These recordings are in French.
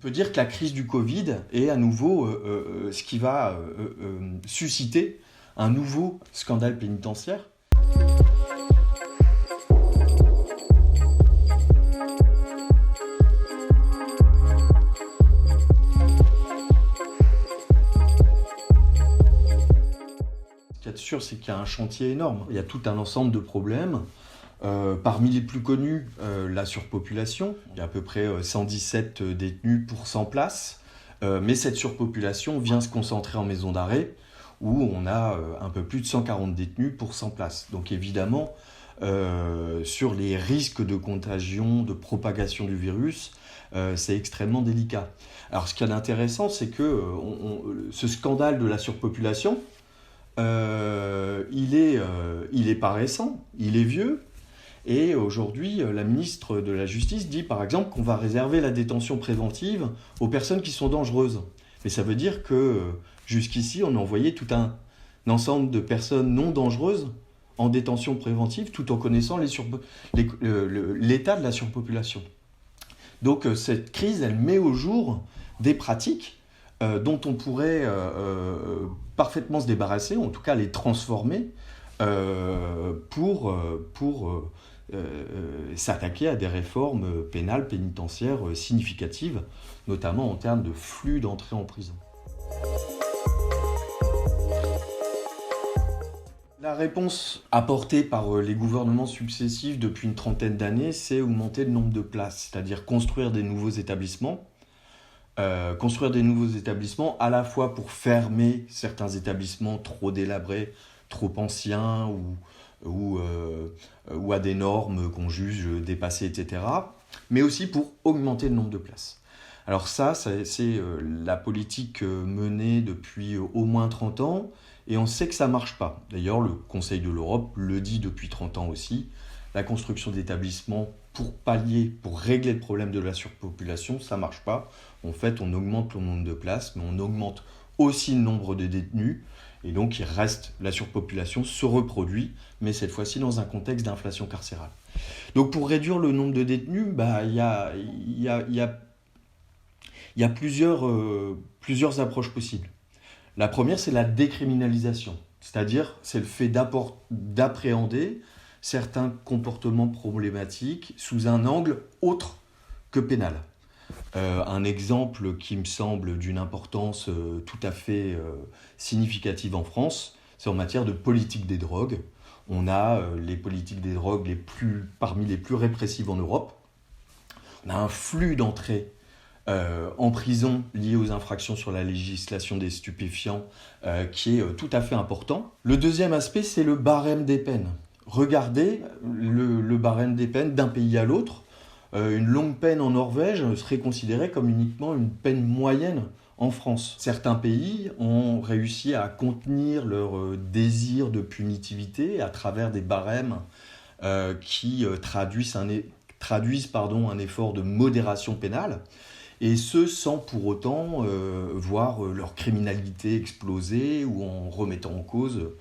On peut dire que la crise du Covid est à nouveau ce qui va susciter un nouveau scandale pénitentiaire. Ce qu'il y a de sûr, c'est qu'il y a un chantier énorme. Il y a tout un ensemble de problèmes. Parmi les plus connus, la surpopulation. Il y a à peu près 117 détenus pour 100 places. Mais cette surpopulation vient se concentrer en maison d'arrêt, où on a un peu plus de 140 détenus pour 100 places. Donc évidemment, sur les risques de contagion, de propagation du virus, c'est extrêmement délicat. Alors ce qu'il y a d'intéressant, c'est que ce scandale de la surpopulation, il est pas récent, il est vieux. Et aujourd'hui, la ministre de la Justice dit par exemple qu'on va réserver la détention préventive aux personnes qui sont dangereuses. Mais ça veut dire que jusqu'ici, on a envoyé tout un ensemble de personnes non dangereuses en détention préventive tout en connaissant l'état de la surpopulation. Donc cette crise, elle met au jour des pratiques dont on pourrait parfaitement se débarrasser, en tout cas les transformer pour s'attaquer à des réformes pénales, pénitentiaires significatives, notamment en termes de flux d'entrée en prison. La réponse apportée par les gouvernements successifs depuis une trentaine d'années, c'est augmenter le nombre de places, c'est-à-dire construire des nouveaux établissements. Construire des nouveaux établissements à la fois pour fermer certains établissements trop délabrés, trop anciens ou à des normes qu'on juge dépassées, etc. Mais aussi pour augmenter le nombre de places. Alors ça c'est la politique menée depuis au moins 30 ans et on sait que ça ne marche pas. D'ailleurs, le Conseil de l'Europe le dit depuis 30 ans aussi. La construction d'établissements pour régler le problème de la surpopulation, ça ne marche pas. En fait, on augmente le nombre de places, mais on augmente aussi le nombre de détenus. Et donc, la surpopulation se reproduit, mais cette fois-ci dans un contexte d'inflation carcérale. Donc, pour réduire le nombre de détenus, il y a plusieurs approches possibles. La première, c'est la décriminalisation. C'est-à-dire, c'est le fait d'appréhender certains comportements problématiques sous un angle autre que pénal. Un exemple qui me semble d'une importance tout à fait significative en France, c'est en matière de politique des drogues. On a les politiques des drogues parmi les plus répressives en Europe. On a un flux d'entrée en prison lié aux infractions sur la législation des stupéfiants qui est tout à fait important. Le deuxième aspect, c'est le barème des peines. Regardez le barème des peines d'un pays à l'autre. Une longue peine en Norvège serait considérée comme uniquement une peine moyenne en France. Certains pays ont réussi à contenir leur désir de punitivité à travers des barèmes qui traduisent un effort de modération pénale, et ce sans pour autant voir leur criminalité exploser ou en remettant en cause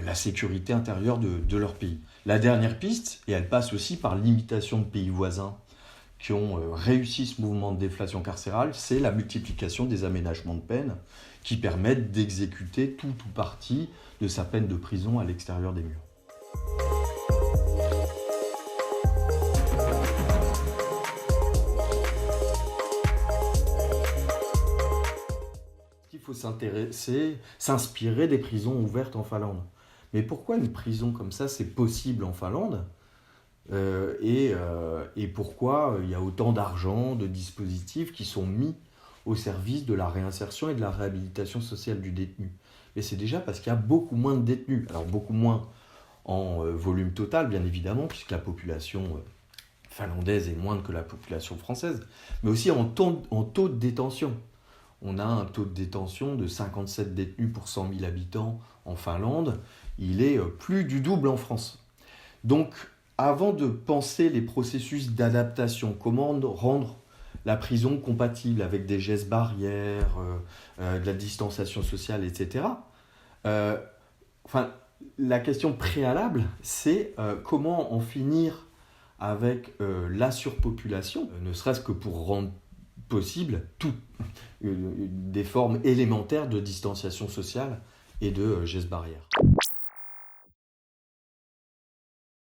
la sécurité intérieure de leur pays. La dernière piste, et elle passe aussi par l'imitation de pays voisins qui ont réussi ce mouvement de déflation carcérale, c'est la multiplication des aménagements de peine qui permettent d'exécuter tout ou partie de sa peine de prison à l'extérieur des murs. Il faut s'inspirer des prisons ouvertes en Finlande. Mais pourquoi une prison comme ça, c'est possible en Finlande ? Et pourquoi il y a autant d'argent, de dispositifs qui sont mis au service de la réinsertion et de la réhabilitation sociale du détenu ? Mais c'est déjà parce qu'il y a beaucoup moins de détenus. Alors beaucoup moins en volume total, bien évidemment, puisque la population finlandaise est moindre que la population française, mais aussi en taux de détention. On a un taux de détention de 57 détenus pour 100 000 habitants en Finlande. Il est plus du double en France. Donc, avant de penser les processus d'adaptation, comment rendre la prison compatible avec des gestes barrières, de la distanciation sociale, etc., la question préalable, c'est comment en finir avec la surpopulation, ne serait-ce que pour rendre possibles, des formes élémentaires de distanciation sociale et de gestes barrières.